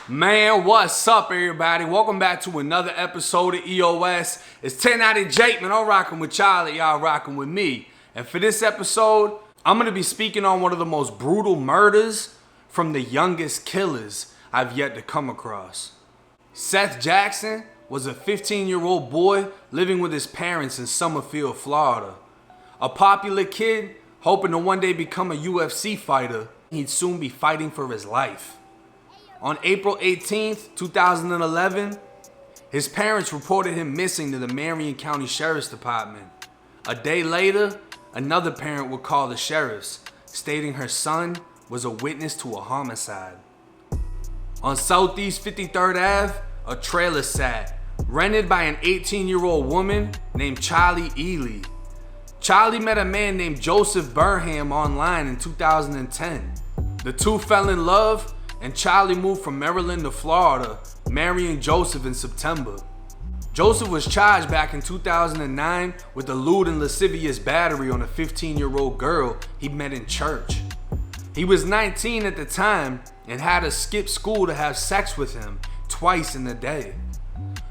Man, what's up, everybody? Welcome back to another episode of EOS. It's 10 out of Jake, man. I'm rocking with Charlie, y'all rocking with me. And for this episode, I'm going to be speaking on one of the most brutal murders from the youngest killers I've yet to come across. Seth Jackson was a 15-year-old boy living with his parents in Summerfield, Florida. A popular kid hoping to one day become a UFC fighter, he'd soon be fighting for his life. On April 18th, 2011, his parents reported him missing to the Marion County Sheriff's Department. A day later, another parent would call the sheriffs, stating her son was a witness to a homicide. On Southeast 53rd Ave, a trailer sat, rented by an 18-year-old woman named Charlie Ely. Charlie met a man named Joseph Burham online in 2010. The two fell in love, and Charlie moved from Maryland to Florida, marrying Joseph in September. Joseph was charged back in 2009 with a lewd and lascivious battery on a 15-year-old girl he met in church. He was 19 at the time and had to skip school to have sex with him twice in a day.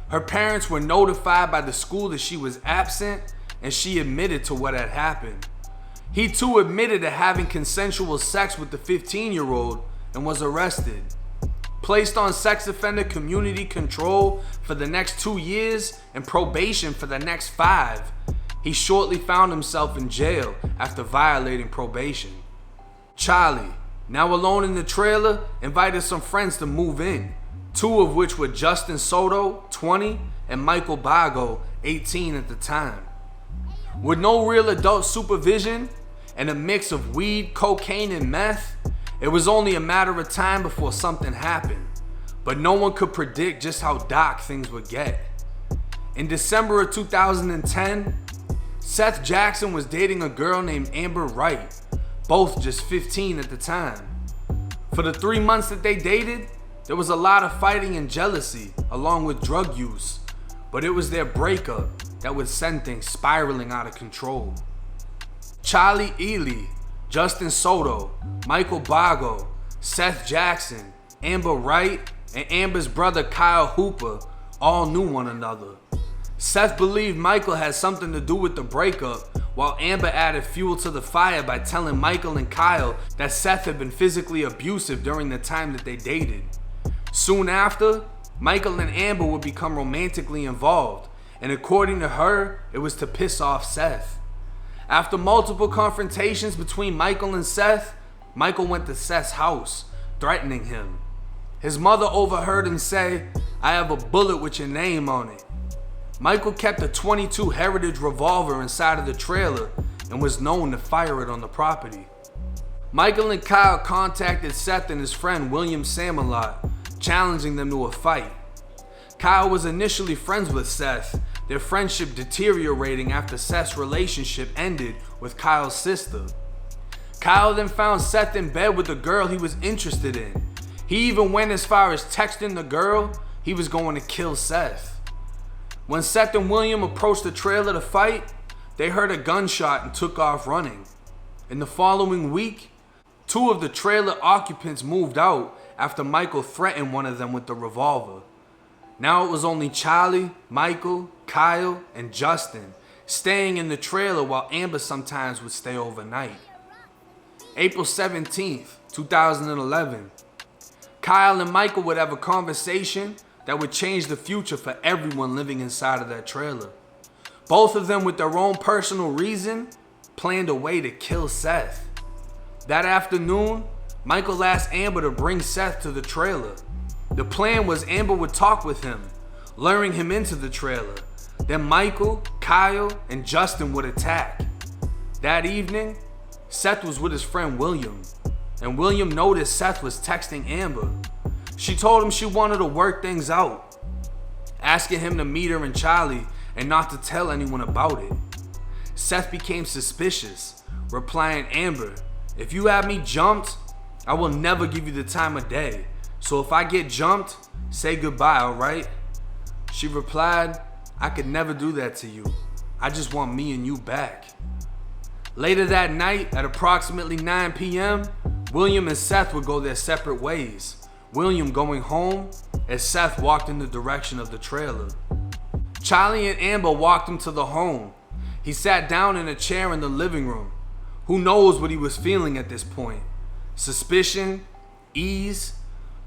Her parents were notified by the school that she was absent, and she admitted to what had happened. He too admitted to having consensual sex with the 15-year-old and was arrested. Placed on sex offender community control for the next 2 years and probation for the next 5, he shortly found himself in jail after violating probation. Charlie, now alone in the trailer, invited some friends to move in, 2 of which were Justin Soto, 20, and Michael Bago, 18 at the time. With no real adult supervision and a mix of weed, cocaine, and meth, it was only a matter of time before something happened, but no one could predict just how dark things would get. In December of 2010, Seth Jackson was dating a girl named Amber Wright, both just 15 at the time. For the 3 months that they dated, there was a lot of fighting and jealousy, along with drug use, but it was their breakup that would send things spiraling out of control. Charlie Ely, Justin Soto, Michael Bago, Seth Jackson, Amber Wright, and Amber's brother Kyle Hooper all knew one another. Seth believed Michael had something to do with the breakup, while Amber added fuel to the fire by telling Michael and Kyle that Seth had been physically abusive during the time that they dated. Soon after, Michael and Amber would become romantically involved, and according to her, it was to piss off Seth. After multiple confrontations between Michael and Seth, Michael went to Seth's house, threatening him. His mother overheard him say, "I have a bullet with your name on it." Michael kept a .22 Heritage revolver inside of the trailer and was known to fire it on the property. Michael and Kyle contacted Seth and his friend William Samalot, challenging them to a fight. Kyle was initially friends with Seth, their friendship deteriorating after Seth's relationship ended with Kyle's sister. Kyle then found Seth in bed with a girl he was interested in. He even went as far as texting the girl he was going to kill Seth. When Seth and William approached the trailer to fight, they heard a gunshot and took off running. In the following week, 2 of the trailer occupants moved out after Michael threatened one of them with the revolver. Now it was only Charlie, Michael, Kyle, and Justin staying in the trailer, while Amber sometimes would stay overnight. April 17th, 2011. Kyle and Michael would have a conversation that would change the future for everyone living inside of that trailer. Both of them, with their own personal reason, planned a way to kill Seth. That afternoon, Michael asked Amber to bring Seth to the trailer. The plan was Amber would talk with him, luring him into the trailer. Then Michael, Kyle, and Justin would attack. That evening, Seth was with his friend William, and William noticed Seth was texting Amber. She told him she wanted to work things out, asking him to meet her and Charlie and not to tell anyone about it. Seth became suspicious, replying, "Amber, if you have me jumped, I will never give you the time of day. So if I get jumped, say goodbye, alright?" She replied, "I could never do that to you. I just want me and you back." Later that night, at approximately 9 p.m., William and Seth would go their separate ways, William going home as Seth walked in the direction of the trailer. Charlie and Amber walked him to the home. He sat down in a chair in the living room. Who knows what he was feeling at this point? Suspicion? Ease?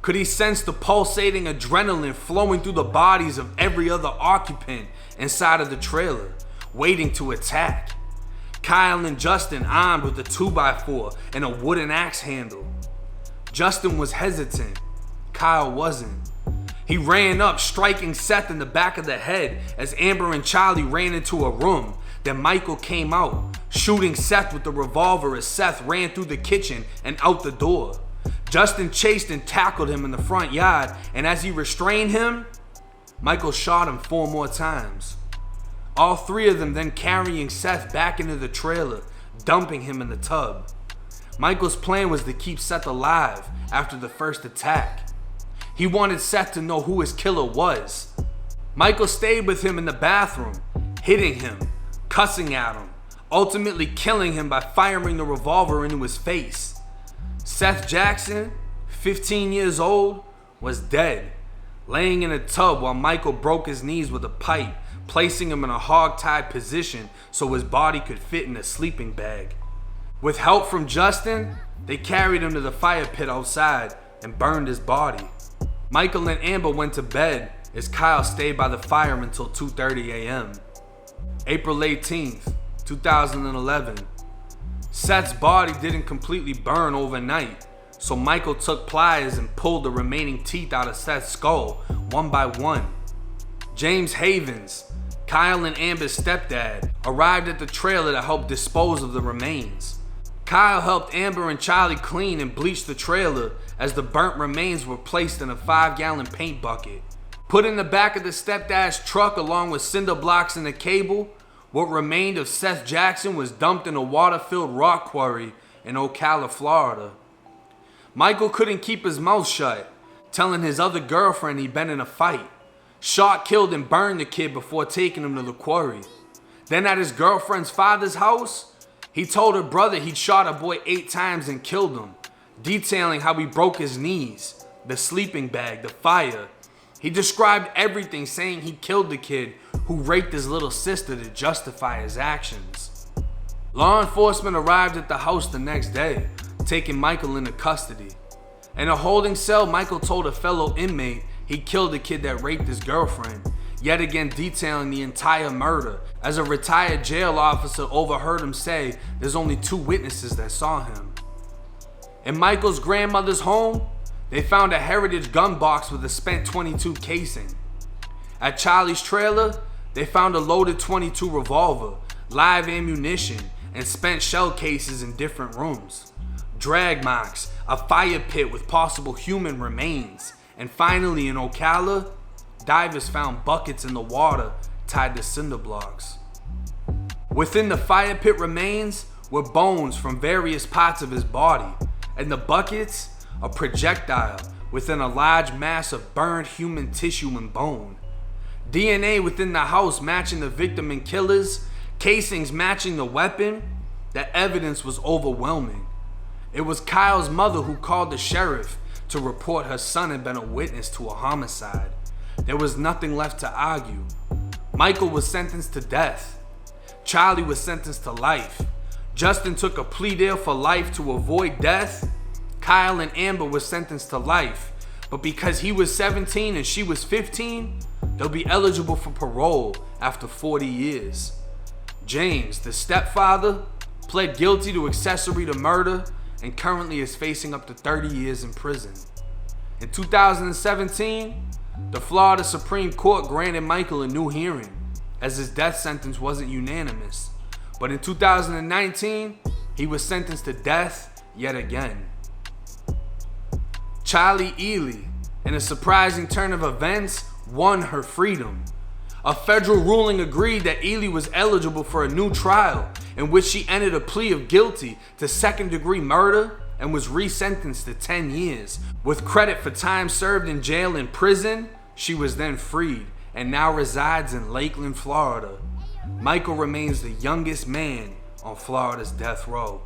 Could he sense the pulsating adrenaline flowing through the bodies of every other occupant inside of the trailer, waiting to attack? Kyle and Justin armed with a 2x4 and a wooden axe handle. Justin was hesitant. Kyle wasn't. He ran up, striking Seth in the back of the head as Amber and Charlie ran into a room. Then Michael came out, shooting Seth with the revolver as Seth ran through the kitchen and out the door. Justin chased and tackled him in the front yard, and as he restrained him, Michael shot him 4 more times. All 3 of them then carrying Seth back into the trailer, dumping him in the tub. Michael's plan was to keep Seth alive after the first attack. He wanted Seth to know who his killer was. Michael stayed with him in the bathroom, hitting him, cussing at him, ultimately killing him by firing the revolver into his face. Seth Jackson, 15 years old, was dead, laying in a tub while Michael broke his knees with a pipe, placing him in a hog-tied position so his body could fit in a sleeping bag. With help from Justin, they carried him to the fire pit outside and burned his body. Michael and Amber went to bed as Kyle stayed by the fire until 2:30 a.m. April 18th, 2011. Seth's body didn't completely burn overnight, so Michael took pliers and pulled the remaining teeth out of Seth's skull one by one. James Havens, Kyle and Amber's stepdad, arrived at the trailer to help dispose of the remains. Kyle helped Amber and Charlie clean and bleach the trailer as the burnt remains were placed in a 5-gallon paint bucket. Put in the back of the stepdad's truck along with cinder blocks and a cable, what remained of Seth Jackson was dumped in a water-filled rock quarry in Ocala, Florida. Michael couldn't keep his mouth shut, telling his other girlfriend he'd been in a fight. Shot, killed, and burned the kid before taking him to the quarry. Then at his girlfriend's father's house, he told her brother he'd shot a boy 8 times and killed him, detailing how he broke his knees, the sleeping bag, the fire. He described everything, saying he killed the kid who raped his little sister to justify his actions. Law enforcement arrived at the house the next day, taking Michael into custody. In a holding cell, Michael told a fellow inmate he killed the kid that raped his girlfriend, yet again detailing the entire murder, as a retired jail officer overheard him say there's only 2 witnesses that saw him. In Michael's grandmother's home, they found a Heritage gun box with a spent .22 casing. At Charlie's trailer, they found a loaded .22 revolver, live ammunition, and spent shell cases in different rooms. Drag marks, a fire pit with possible human remains, and finally in Ocala, divers found buckets in the water tied to cinder blocks. Within the fire pit remains were bones from various parts of his body, and the buckets, a projectile within a large mass of burned human tissue and bone. DNA within the house matching the victim and killers, casings matching the weapon. The evidence was overwhelming. It was Kyle's mother who called the sheriff to report her son had been a witness to a homicide. There was nothing left to argue. Michael was sentenced to death. Charlie was sentenced to life. Justin took a plea deal for life to avoid death. Kyle and Amber were sentenced to life, but because he was 17 and she was 15, they'll be eligible for parole after 40 years. James, the stepfather, pled guilty to accessory to murder and currently is facing up to 30 years in prison. In 2017, the Florida Supreme Court granted Michael a new hearing, as his death sentence wasn't unanimous. But in 2019, he was sentenced to death yet again. Charlie Ely, in a surprising turn of events, won her freedom. A federal ruling agreed that Ely was eligible for a new trial, in which she entered a plea of guilty to second-degree murder and was resentenced to 10 years. With credit for time served in jail and prison, she was then freed and now resides in Lakeland, Florida. Michael remains the youngest man on Florida's death row.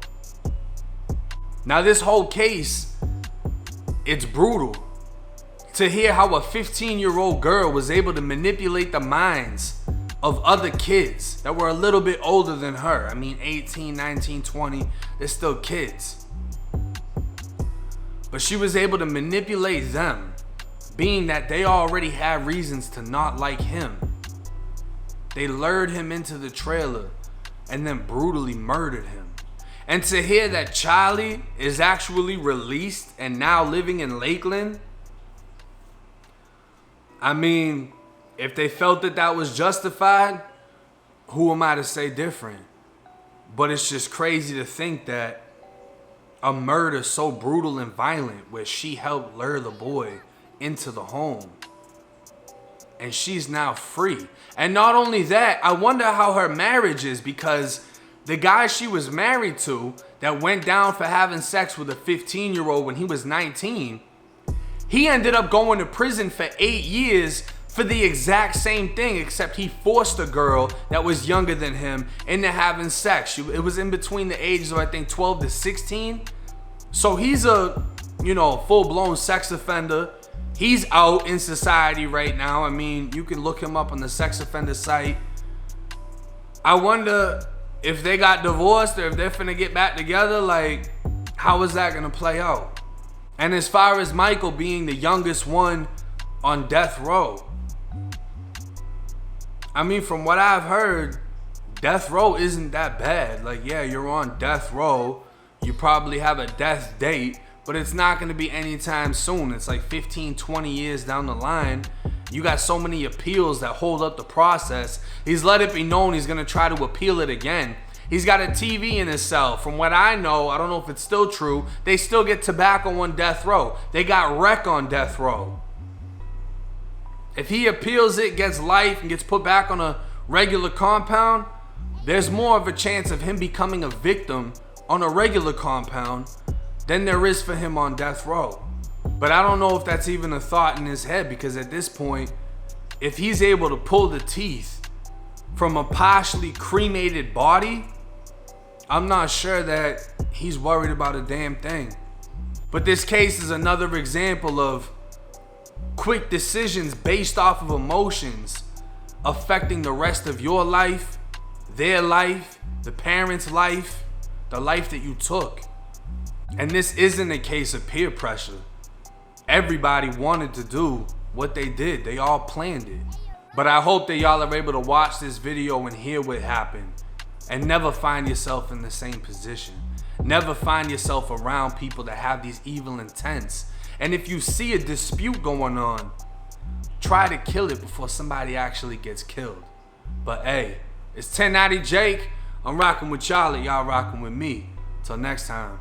Now this whole case, it's brutal. To hear how a 15-year-old girl was able to manipulate the minds of other kids that were a little bit older than her. I mean, 18, 19, 20, they're still kids. But she was able to manipulate them, being that they already had reasons to not like him. They lured him into the trailer and then brutally murdered him. And to hear that Charlie is actually released and now living in Lakeland, I mean, if they felt that that was justified, who am I to say different? But it's just crazy to think that a murder so brutal and violent where she helped lure the boy into the home and she's now free. And not only that, I wonder how her marriage is, because the guy she was married to that went down for having sex with a 15-year-old when he was 19, he ended up going to prison for 8 years for the exact same thing, except he forced a girl that was younger than him into having sex. It was in between the ages of, I think, 12 to 16. So he's a, full-blown sex offender. He's out in society right now. I mean, you can look him up on the sex offender site. I wonder if they got divorced or if they're finna get back together. Like, how is that gonna play out? And as far as Michael being the youngest one on death row, I mean, from what I've heard, death row isn't that bad. Like, yeah, you're on death row. You probably have a death date, but it's not going to be anytime soon. It's like 15, 20 years down the line. You got so many appeals that hold up the process. He's let it be known he's going to try to appeal it again. He's got a TV in his cell. From what I know, I don't know if it's still true, they still get tobacco on death row. They got rec on death row. If he appeals it, gets life, and gets put back on a regular compound, there's more of a chance of him becoming a victim on a regular compound than there is for him on death row. But I don't know if that's even a thought in his head, because at this point, if he's able to pull the teeth from a partially cremated body, I'm not sure that he's worried about a damn thing. But this case is another example of quick decisions based off of emotions affecting the rest of your life, their life, the parents' life, the life that you took. And this isn't a case of peer pressure. Everybody wanted to do what they did. They all planned it. But I hope that y'all are able to watch this video and hear what happened and never find yourself in the same position. Never find yourself around people that have these evil intents. And if you see a dispute going on, try to kill it before somebody actually gets killed. But hey, it's 1090 Jake. I'm rocking with Charlie. Y'all rocking with me. Till next time.